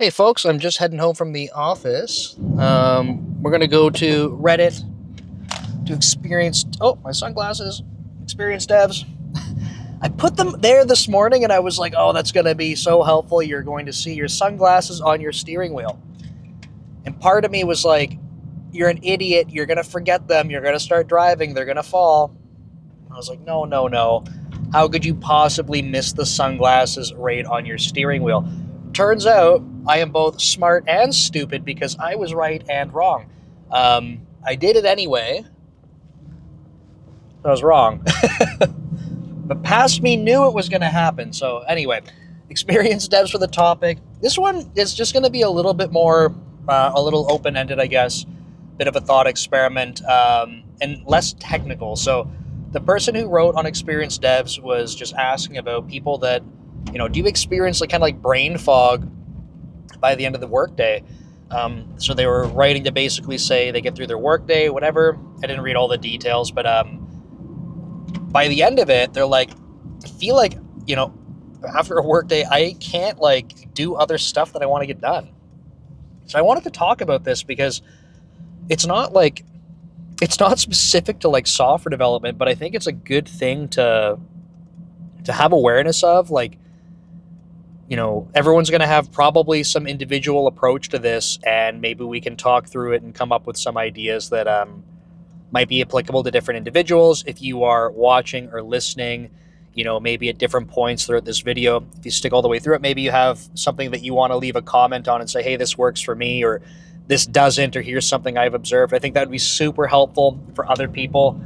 Hey folks, I'm just heading home from the office. We're gonna go to Reddit to experience. Oh, my sunglasses. Experienced devs. I put them there this morning, and I was like, "Oh, that's gonna be so helpful. You're going to see your sunglasses on your steering wheel." And part of me was like, "You're an idiot. You're gonna forget them. You're gonna start driving. They're gonna fall." I was like, "No, no, no. How could you possibly miss the sunglasses right on your steering wheel?" Turns out I am both smart and stupid because I was right and wrong. I did it anyway. I was wrong. But past me knew it was going to happen. So, anyway, experienced devs for the topic. This one is just going to be a little bit more, a little open ended, I guess. Bit of a thought experiment and less technical. So, the person who wrote on experienced devs was just asking about people that, do you experience like kind of like brain fog by the end of the workday? So they were writing to basically say they get through their workday, whatever. I didn't read all the details, but by the end of it, they're like, I feel like, after a workday, I can't like do other stuff that I want to get done. So I wanted to talk about this because it's not specific to like software development, but I think it's a good thing to have awareness of. Like, everyone's going to have probably some individual approach to this, and maybe we can talk through it and come up with some ideas that might be applicable to different individuals. If you are watching or listening, maybe at different points throughout this video, if you stick all the way through it, maybe you have something that you want to leave a comment on and say, hey, this works for me, or this doesn't, or here's something I've observed. I think that would be super helpful for other people.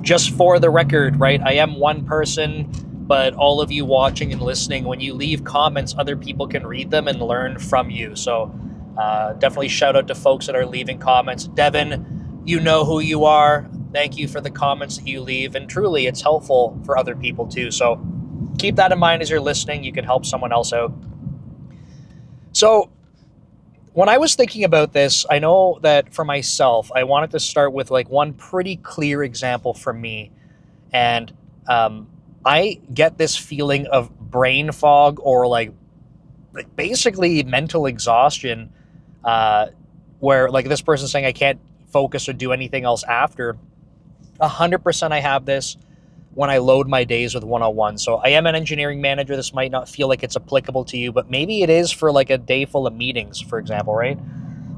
Just for the record, right? I am one person, but all of you watching and listening, when you leave comments, other people can read them and learn from you. So definitely shout out to folks that are leaving comments. Devin, you know who you are. Thank you for the comments that you leave. And truly, it's helpful for other people too. So keep that in mind as you're listening. You can help someone else out. So when I was thinking about this, I know that for myself, I wanted to start with like one pretty clear example for me. And I get this feeling of brain fog or like basically mental exhaustion, where like this person's saying I can't focus or do anything else after. 100% I have this when I load my days with one-on-one. So I am an engineering manager. This might not feel like it's applicable to you, but maybe it is for like a day full of meetings, for example, right?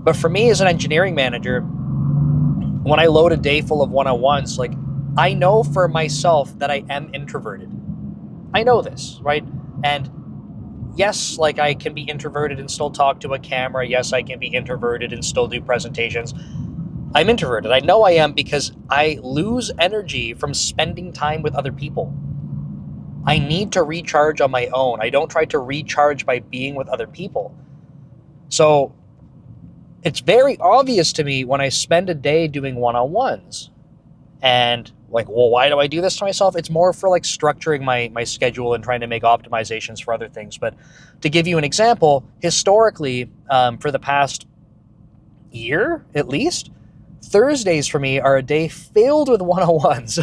But for me as an engineering manager, when I load a day full of one-on-ones, like I know for myself that I am introverted. I know this, right? And yes, like I can be introverted and still talk to a camera. Yes, I can be introverted and still do presentations. I'm introverted. I know I am because I lose energy from spending time with other people. I need to recharge on my own. I don't try to recharge by being with other people. So it's very obvious to me when I spend a day doing one-on-ones. And like, well, why do I do this to myself? It's more for like structuring my schedule and trying to make optimizations for other things. But to give you an example, historically, for the past year at least, Thursdays for me are a day filled with one-on-ones.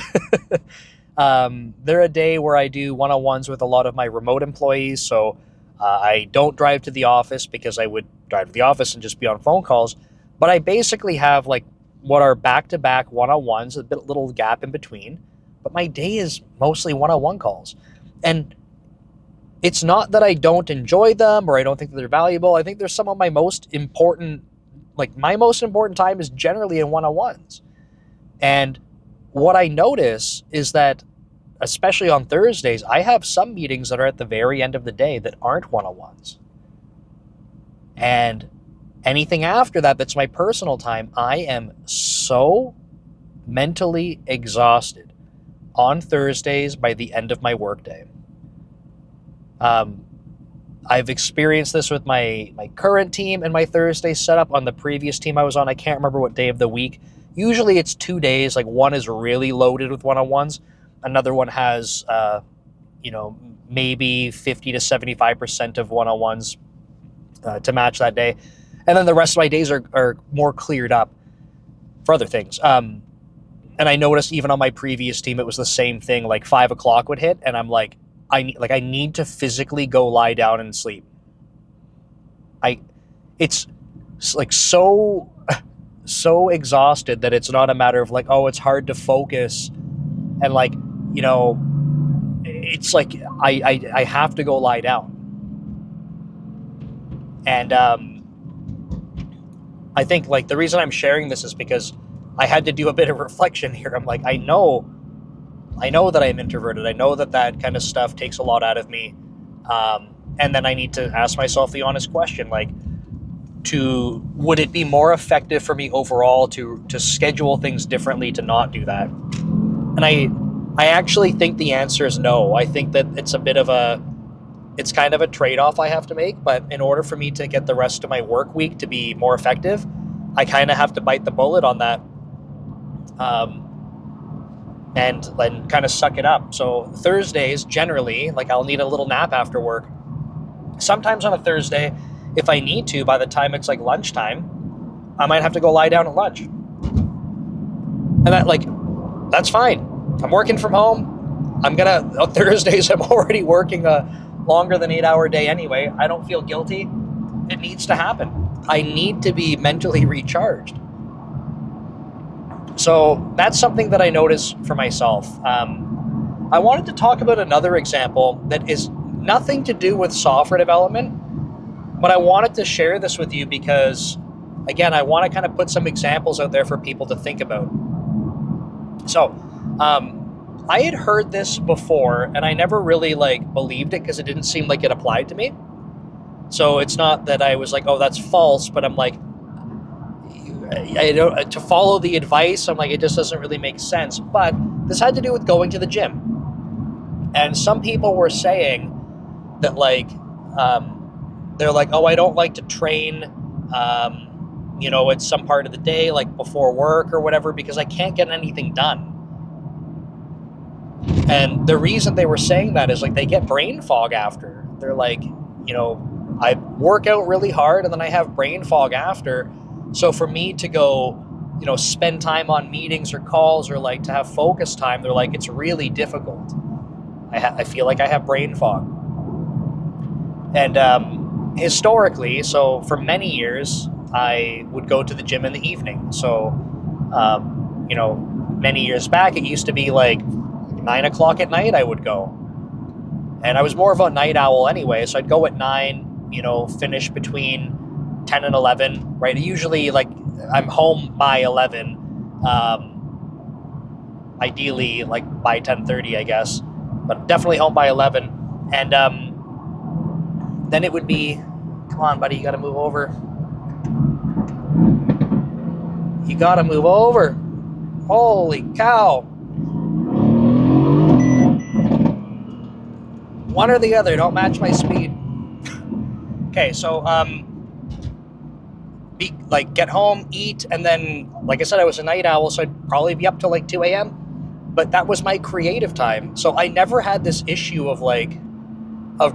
They're a day where I do one-on-ones with a lot of my remote employees. So I don't drive to the office because I would drive to the office and just be on phone calls. But I basically have like what are back-to-back one-on-ones, a bit little gap in between. But my day is mostly one-on-one calls. And it's not that I don't enjoy them or I don't think that they're valuable. I think they're some of my most important, like my most important time is generally in one-on-ones. And what I notice is that, especially on Thursdays, I have some meetings that are at the very end of the day that aren't one-on-ones. And anything after that, that's my personal time, I am so mentally exhausted on Thursdays by the end of my workday. I've experienced this with my current team and my Thursday setup. On the previous team I was on, I can't remember what day of the week. Usually it's 2 days. Like one is really loaded with one-on-ones. Another one has, maybe 50 to 75% of one-on-ones to match that day. And then the rest of my days are more cleared up for other things. And I noticed even on my previous team, it was the same thing. Like 5 o'clock would hit and I'm like, I need to physically go lie down and sleep. I it's like so exhausted that it's not a matter of like, oh, it's hard to focus, and like, you know, it's like I have to go lie down. And I think like the reason I'm sharing this is because I had to do a bit of reflection here. I'm like, I know that I'm introverted. I know that kind of stuff takes a lot out of me. And then I need to ask myself the honest question, like, would it be more effective for me overall to schedule things differently to not do that? And I actually think the answer is no. I think that it's kind of a trade-off I have to make, but in order for me to get the rest of my work week to be more effective, I kind of have to bite the bullet on that, and kind of suck it up. So Thursdays, generally, like, I'll need a little nap after work. Sometimes on a Thursday, if I need to, by the time it's like lunchtime, I might have to go lie down at lunch. And that's fine. I'm working from home. On Thursdays, I'm already working a longer than 8-hour day anyway. I don't feel guilty. It needs to happen. I need to be mentally recharged. So that's something that I notice for myself. I wanted to talk about another example that is nothing to do with software development, but I wanted to share this with you because, again, I want to kind of put some examples out there for people to think about. So, I had heard this before, and I never really believed it because it didn't seem like it applied to me. So it's not that I was like, oh, that's false, but I'm like, I don't, to follow the advice, I'm like, it just doesn't really make sense. But this had to do with going to the gym. And some people were saying that they're like, oh, I don't like to train, at some part of the day, like before work or whatever, because I can't get anything done. And the reason they were saying that is they get brain fog after. They're like, I work out really hard and then I have brain fog after. So for me to go, spend time on meetings or calls or to have focus time, they're like, it's really difficult. I feel like I have brain fog. And historically, so for many years, I would go to the gym in the evening. So, many years back, it used to be 9 o'clock at night I would go. And I was more of a night owl anyway, so I'd go at 9, finish between 10 and 11, right? Usually, I'm home by 11, ideally, by 10:30, I guess, but definitely home by 11. And then it would be, come on, buddy, you gotta move over. You gotta move over. Holy cow. One or the other, don't match my speed. Okay, so get home, eat, and then, like I said, I was a night owl, so I'd probably be up till 2 a.m. But that was my creative time. So I never had this issue of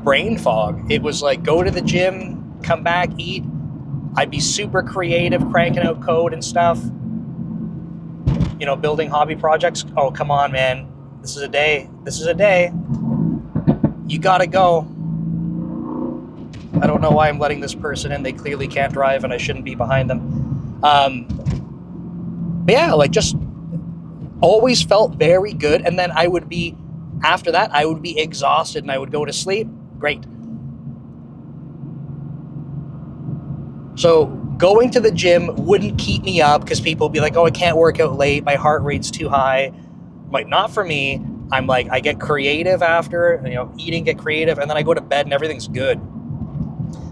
brain fog. It was go to the gym, come back, eat. I'd be super creative, cranking out code and stuff. Building hobby projects. Oh, come on, man. This is a day. You gotta go. I don't know why I'm letting this person in. They clearly can't drive and I shouldn't be behind them. But yeah, just always felt very good. And then after that, I would be exhausted and I would go to sleep. Great. So going to the gym wouldn't keep me up because people would be like, oh, I can't work out late. My heart rate's too high. Like, not for me. I'm I get creative after, eating, get creative, and then I go to bed and everything's good.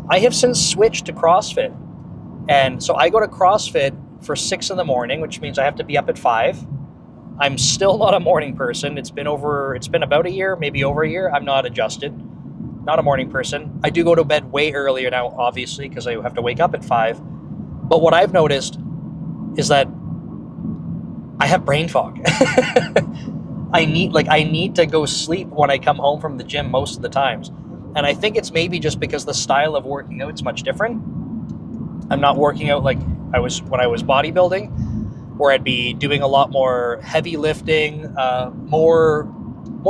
I have since switched to CrossFit. And so I go to CrossFit for 6 in the morning, which means I have to be up at 5. I'm still not a morning person. It's been about a year, maybe over a year. I'm not adjusted. Not a morning person. I do go to bed way earlier now, obviously, because I have to wake up at 5. But what I've noticed is that I have brain fog. I need to go sleep when I come home from the gym most of the times. And I think it's maybe just because the style of working out is much different. I'm not working out like I was when I was bodybuilding, where I'd be doing a lot more heavy lifting, more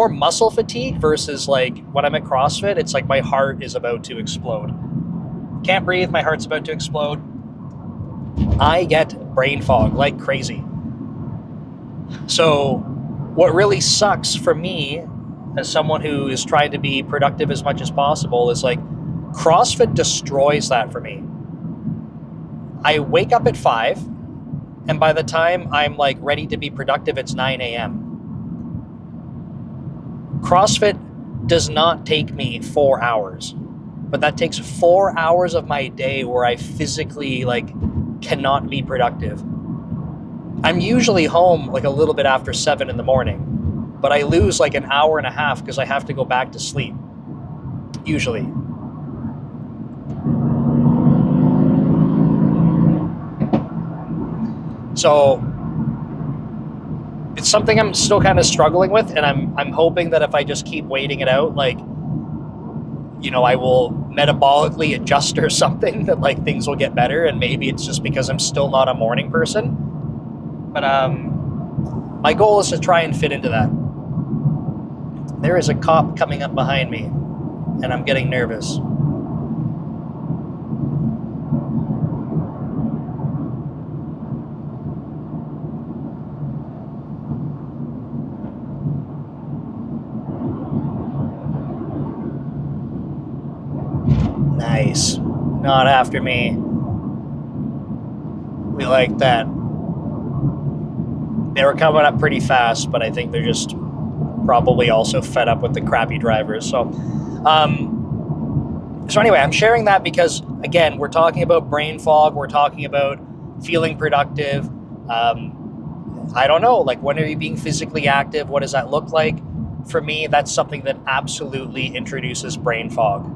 muscle fatigue versus when I'm at CrossFit, it's my heart is about to explode. can't breathe, my heart's about to explode. I get brain fog like crazy. So what really sucks for me as someone who is trying to be productive as much as possible is like CrossFit destroys that for me. I wake up at 5, and by the time I'm like ready to be productive, it's 9 a.m. CrossFit does not take me 4 hours, but that takes 4 hours of my day where I physically like cannot be productive. I'm usually home like a little bit after 7 in the morning, but I lose like an hour and a half because I have to go back to sleep, usually. So it's something I'm still kind of struggling with, and I'm hoping that if I just keep waiting it out, like, you know, I will metabolically adjust or something, that like things will get better, and maybe it's just because I'm still not a morning person. But my goal is to try and fit into that. There is a cop coming up behind me, and I'm getting nervous. Nice. Not after me. We like that. They were coming up pretty fast, but I think they're just probably also fed up with the crappy drivers. So anyway, I'm sharing that because, again, we're talking about brain fog. We're talking about feeling productive. I don't know, like, when are you being physically active? What does that look like? For me, that's something that absolutely introduces brain fog.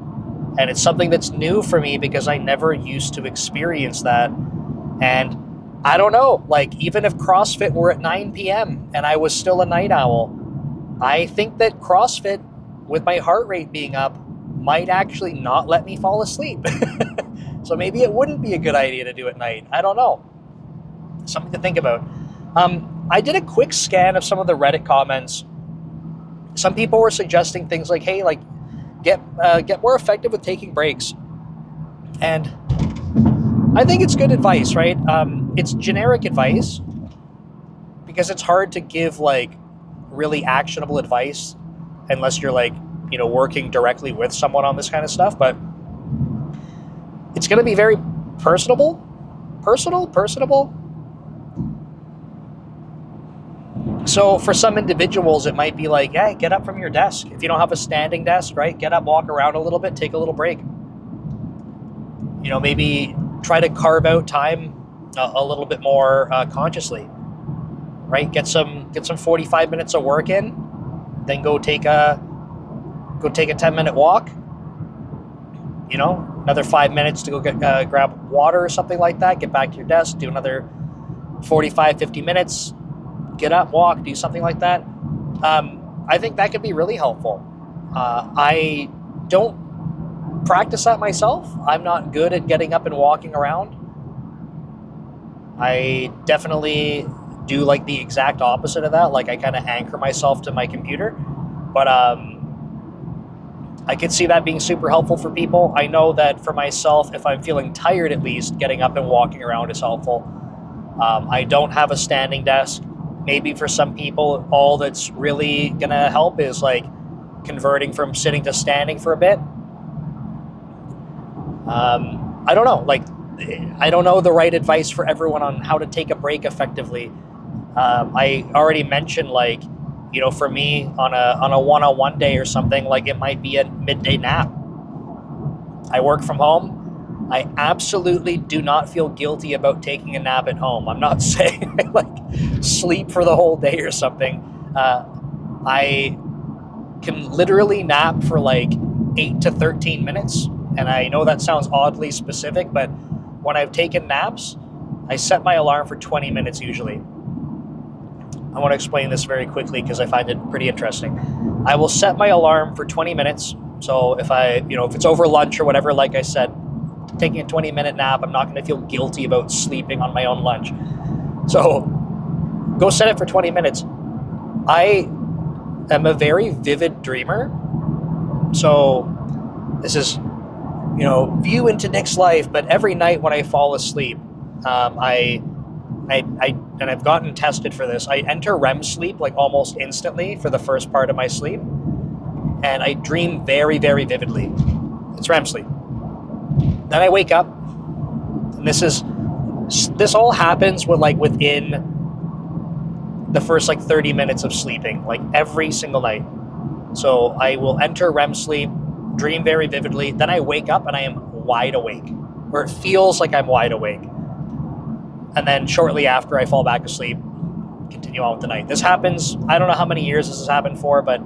And it's something that's new for me because I never used to experience that. And I don't know, like, even if CrossFit were at 9 p.m. and I was still a night owl, I think that CrossFit, with my heart rate being up, might actually not let me fall asleep. So maybe it wouldn't be a good idea to do at night. I don't know. Something to think about. I did a quick scan of some of the Reddit comments. Some people were suggesting things like, hey, like, get more effective with taking breaks. And I think it's good advice, right? It's generic advice because it's hard to give like really actionable advice unless you're like, you know, working directly with someone on this kind of stuff. But it's going to be very personable. So for some individuals, it might be like, hey, get up from your desk. If you don't have a standing desk, right, get up, walk around a little bit, take a little break. You know, maybe try to carve out time a little bit more consciously, right? Get some 45 minutes of work in, then go take a 10-minute walk. You know, another 5 minutes to go grab water or something like that. Get back to your desk, do another 45, 50 minutes. Get up, walk, do something like that. I think that could be really helpful. I don't practice that myself. I'm not good at getting up and walking around. I definitely do like the exact opposite of that. Like I kind of anchor myself to my computer. But I could see that being super helpful for people. I know that for myself, if I'm feeling tired at least, getting up and walking around is helpful. I don't have a standing desk. Maybe for some people, all that's really going to help is like converting from sitting to standing for a bit. I don't know. Like, I don't know the right advice for everyone on how to take a break effectively. I already mentioned, like, you know, for me on a one-on-one day or something, like it might be a midday nap. I work from home. I absolutely do not feel guilty about taking a nap at home. I'm not saying I like sleep for the whole day or something. I can literally nap for like 8 to 13 minutes. And I know that sounds oddly specific, but when I've taken naps, I set my alarm for 20 minutes usually. I want to explain this very quickly because I find it pretty interesting. I will set my alarm for 20 minutes. So if it's over lunch or whatever, like I said, taking a 20-minute nap, I'm not going to feel guilty about sleeping on my own lunch. So go set it for 20 minutes. I am a very vivid dreamer. So this is view into Nick's life. But every night when I fall asleep, and I've gotten tested for this, I enter REM sleep like almost instantly for the first part of my sleep, and I dream very, very vividly. It's REM sleep. Then I wake up, and this all happens within the first 30 minutes of sleeping, every single night. So I will enter REM sleep, dream very vividly, then I wake up and I am wide awake, or it feels like I'm wide awake. And then shortly after I fall back asleep, continue on with the night. This happens, I don't know how many years this has happened for, but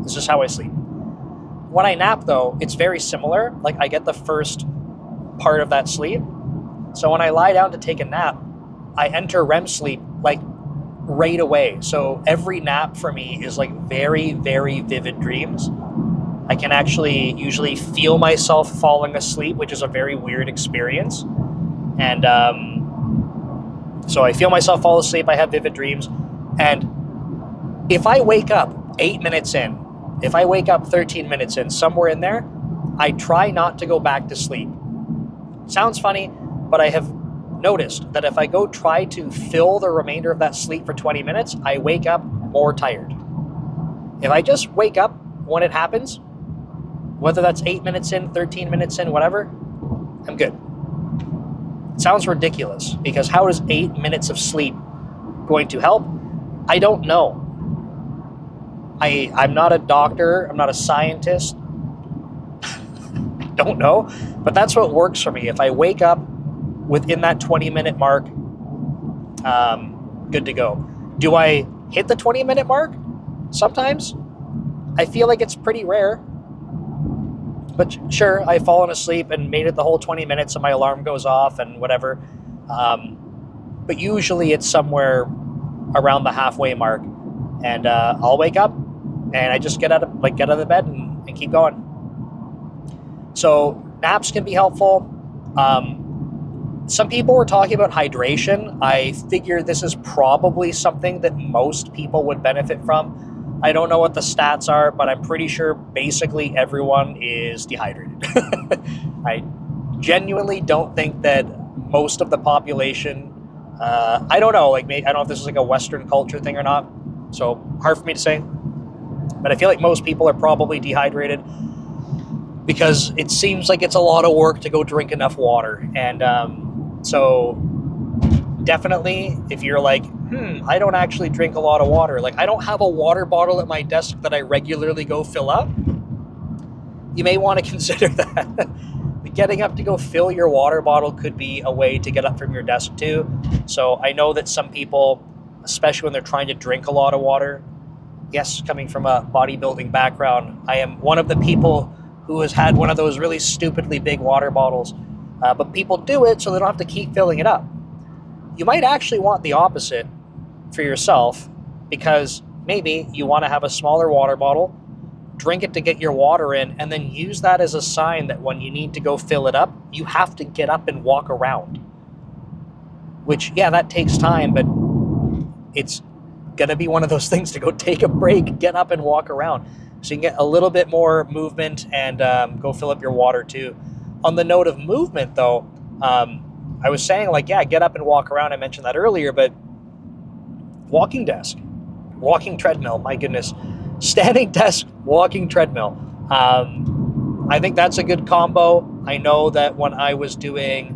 this is how I sleep. When I nap though, it's very similar. I get the first part of that sleep. So when I lie down to take a nap, I enter REM sleep right away. So every nap for me is very, very vivid dreams. I can actually usually feel myself falling asleep, which is a very weird experience. And so I feel myself fall asleep, I have vivid dreams. And if I wake up 8 minutes in, if I wake up 13 minutes in, somewhere in there, I try not to go back to sleep. Sounds funny, but I have noticed that if I go try to fill the remainder of that sleep for 20 minutes, I wake up more tired. If I just wake up when it happens, whether that's 8 minutes in, 13 minutes in, whatever, I'm good. It sounds ridiculous, because how is 8 minutes of sleep going to help? I don't know. I'm not a doctor, I'm not a scientist. I don't know, but that's what works for me. If I wake up within that 20-minute mark, good to go. Do I hit the 20-minute mark? Sometimes. I feel like it's pretty rare. But sure, I've fallen asleep and made it the whole 20 minutes and my alarm goes off and whatever. But usually it's somewhere around the halfway mark. And I'll wake up and I just get out of the bed and keep going. So naps can be helpful. Some people were talking about hydration. I figure this is probably something that most people would benefit from. I don't know what the stats are, but I'm pretty sure basically everyone is dehydrated. I genuinely don't think that most of the population, I don't know, I don't know if this is a Western culture thing or not, so hard for me to say. But I feel like most people are probably dehydrated because it seems like it's a lot of work to go drink enough water. And so definitely if you're I don't actually drink a lot of water, I don't have a water bottle at my desk that I regularly go fill up, you may want to consider that. Getting up to go fill your water bottle could be a way to get up from your desk too. So I know that some people, especially when they're trying to drink a lot of water, yes, coming from a bodybuilding background, I am one of the people who has had one of those really stupidly big water bottles. But people do it so they don't have to keep filling it up. You might actually want the opposite for yourself, because maybe you want to have a smaller water bottle, drink it to get your water in, and then use that as a sign that when you need to go fill it up, you have to get up and walk around. Which, yeah, that takes time, but it's going to be one of those things to go take a break, get up and walk around. So you can get a little bit more movement and go fill up your water too. On the note of movement though, I was saying get up and walk around. I mentioned that earlier, but walking desk, walking treadmill, my goodness, standing desk, walking treadmill. I think that's a good combo. I know that when I was doing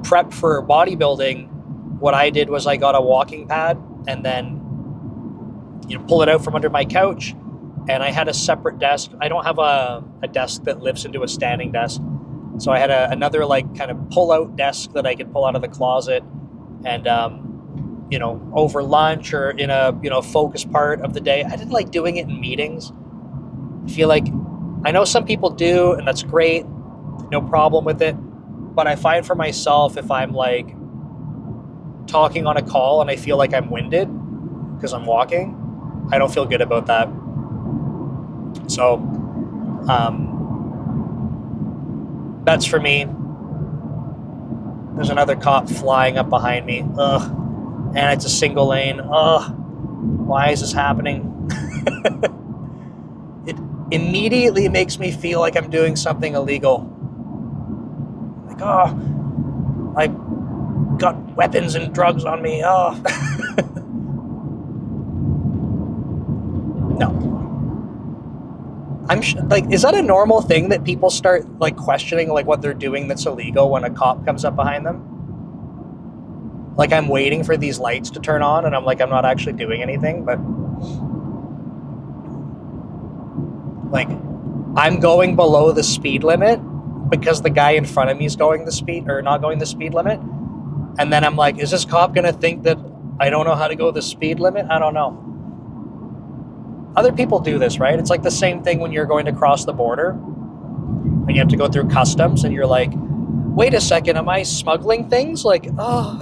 prep for bodybuilding, what I did was I got a walking pad and then pull it out from under my couch, and I had a separate desk. I don't have a desk that lifts into a standing desk. So I had another kind of pull-out desk that I could pull out of the closet, and over lunch or in a focus part of the day. I didn't like doing it in meetings. I feel like I know some people do, and that's great, no problem with it. But I find for myself, if I'm talking on a call and I feel like I'm winded because I'm walking, I don't feel good about that. So that's for me. There's another cop flying up behind me. Ugh. And it's a single lane. Ugh. Why is this happening? It immediately makes me feel like I'm doing something illegal. like, oh, I got weapons and drugs on me. Oh. No. Like, is that a normal thing that people start like questioning like what they're doing that's illegal when a cop comes up behind them? Like, I'm waiting for these lights to turn on and I'm like, I'm not actually doing anything, but like, I'm going below the speed limit because the guy in front of me is going the speed or not going the speed limit. And then I'm like, is this cop going to think that I don't know how to go the speed limit? I don't know. Other people do this, right? It's like the same thing when you're going to cross the border and you have to go through customs and you're like, wait a second, am I smuggling things? Like, oh.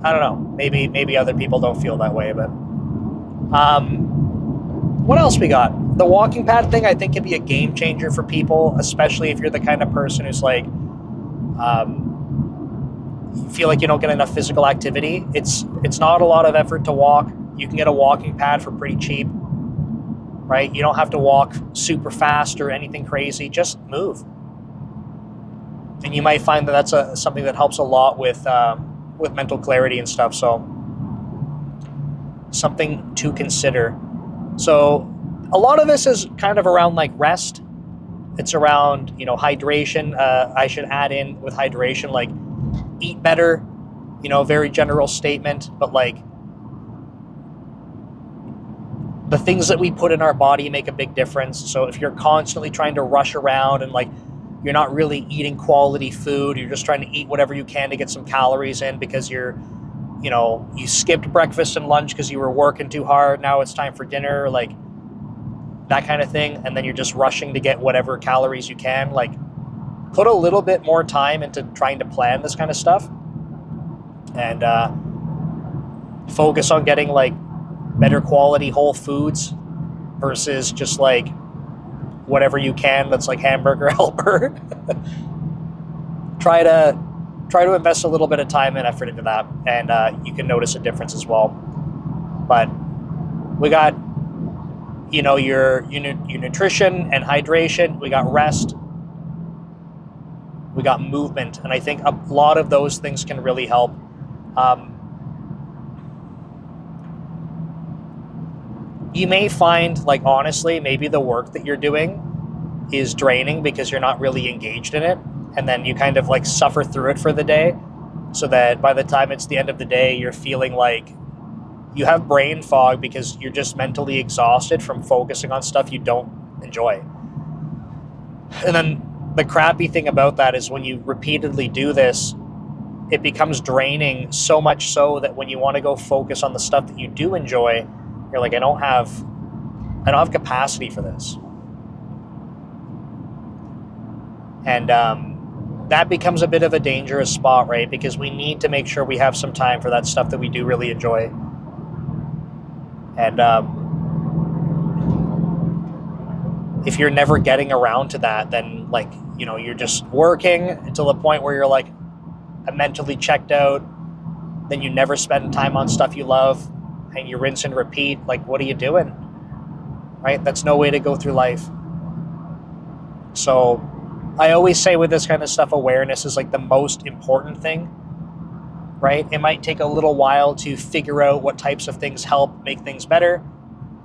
I don't know. Maybe other people don't feel that way, but what else we got? The walking pad thing, I think, can be a game changer for people, especially if you're the kind of person who's like, you feel like you don't get enough physical activity. It's not a lot of effort to walk. You can get a walking pad for pretty cheap, right? You don't have to walk super fast or anything crazy. Just move, and you might find that that's something that helps a lot with mental clarity and stuff. So something to consider. So a lot of this is kind of around like rest. It's around, hydration. I should add in with hydration, like eat better, very general statement, but like the things that we put in our body make a big difference. So if you're constantly trying to rush around and like you're not really eating quality food, you're just trying to eat whatever you can to get some calories in because you skipped breakfast and lunch because you were working too hard. Now it's time for dinner, like that kind of thing. And then you're just rushing to get whatever calories you can. Like, put a little bit more time into trying to plan this kind of stuff and focus on getting like better quality whole foods versus just like whatever you can that's like hamburger helper. Try to invest a little bit of time and effort into that, and you can notice a difference as well. But we got your nutrition and hydration, we got rest, we got movement, and I think a lot of those things can really help. You may find, like, honestly, maybe the work that you're doing is draining because you're not really engaged in it, and then you kind of like suffer through it for the day, so that by the time it's the end of the day, you're feeling like you have brain fog because you're just mentally exhausted from focusing on stuff you don't enjoy. And then the crappy thing about that is when you repeatedly do this, it becomes draining, so much so that when you want to go focus on the stuff that you do enjoy, you're like, I don't have capacity for this. And that becomes a bit of a dangerous spot, right? Because we need to make sure we have some time for that stuff that we do really enjoy. And if you're never getting around to that, then like, you're just working until the point where you're like, I'm mentally checked out. Then you never spend time on stuff you love, and you rinse and repeat. Like, what are you doing? Right? That's no way to go through life. So I always say with this kind of stuff, awareness is like the most important thing, right? It might take a little while to figure out what types of things help make things better,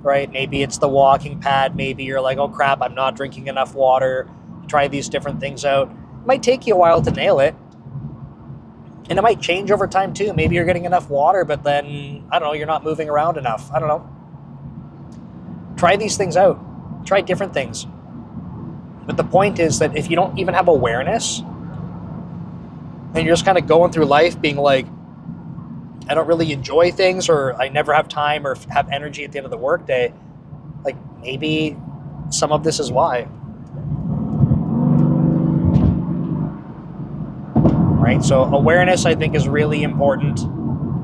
right? Maybe it's the walking pad. Maybe you're like, oh crap, I'm not drinking enough water. Try these different things out. It might take you a while to nail it. And it might change over time too. Maybe you're getting enough water, but then, I don't know, you're not moving around enough. I don't know. Try these things out. Try different things. But the point is that if you don't even have awareness, and you're just kind of going through life being like, I don't really enjoy things, or I never have time or have energy at the end of the workday, like maybe some of this is why. Right? So awareness, I think, is really important.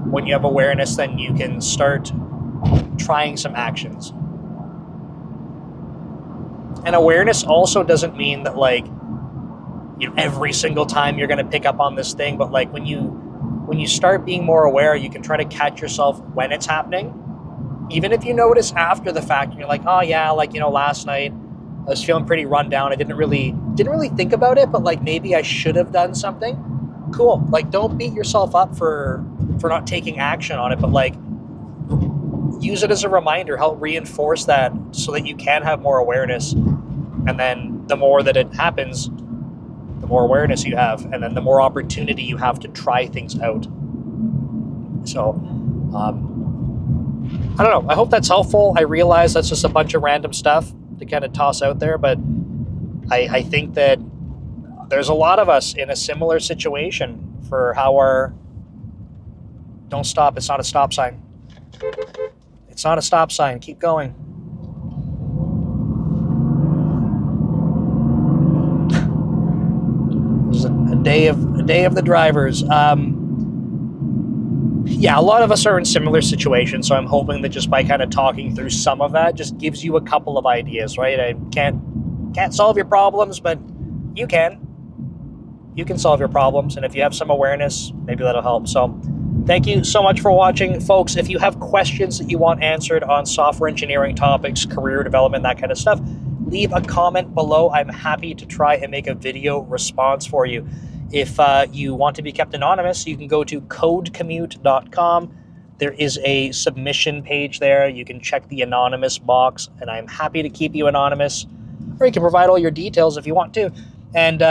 When you have awareness, then you can start trying some actions. And awareness also doesn't mean that like, every single time you're going to pick up on this thing, but like when you start being more aware, you can try to catch yourself when it's happening. Even if you notice after the fact, and you're like, oh yeah, like, last night I was feeling pretty run down. I didn't really think about it, but like maybe I should have done something. Cool. Like, don't beat yourself up for not taking action on it, but like use it as a reminder, help reinforce that so that you can have more awareness. And then the more that it happens, the more awareness you have, and then the more opportunity you have to try things out. So, I don't know. I hope that's helpful. I realize that's just a bunch of random stuff to kind of toss out there, but I think that there's a lot of us in a similar situation for how our... Don't stop. It's not a stop sign. It's not a stop sign. Keep going. This is a day of the drivers. Yeah, a lot of us are in similar situations, so I'm hoping that just by kind of talking through some of that just gives you a couple of ideas, right? I can't solve your problems, but you can. You can solve your problems, and if you have some awareness, maybe that'll help. So thank you so much for watching, folks. If you have questions that you want answered on software engineering topics, career development, that kind of stuff, leave a comment below. I'm happy to try and make a video response for you. If you want to be kept anonymous, you can go to codecommute.com. There is a submission page there. You can check the anonymous box, and I'm happy to keep you anonymous. Or you can provide all your details if you want to. And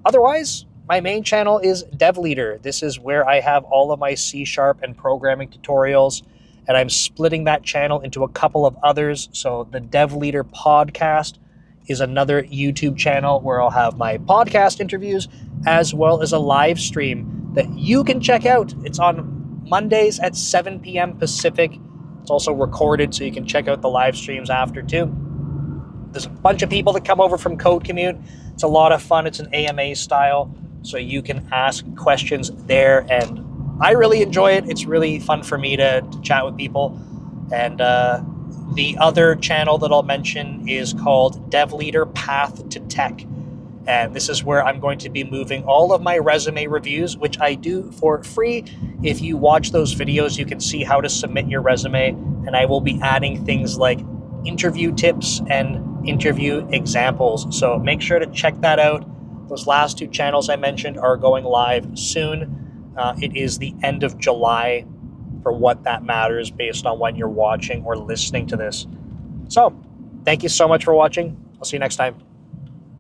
otherwise, my main channel is DevLeader. This is where I have all of my C# and programming tutorials, and I'm splitting that channel into a couple of others. So the DevLeader podcast is another YouTube channel where I'll have my podcast interviews as well as a live stream that you can check out. It's on Mondays at 7 p.m. Pacific. It's also recorded, so you can check out the live streams after too. There's a bunch of people that come over from Code Commute. It's a lot of fun. It's an AMA style, so you can ask questions there, and I really enjoy it. It's really fun for me to chat with people. And the other channel that I'll mention is called DevLeader Path to Tech. And this is where I'm going to be moving all of my resume reviews, which I do for free. If you watch those videos, you can see how to submit your resume. And I will be adding things like interview tips and interview examples. So make sure to check that out. Those last two channels I mentioned are going live soon. It is the end of July for what that matters based on when you're watching or listening to this. So thank you so much for watching. I'll see you next time.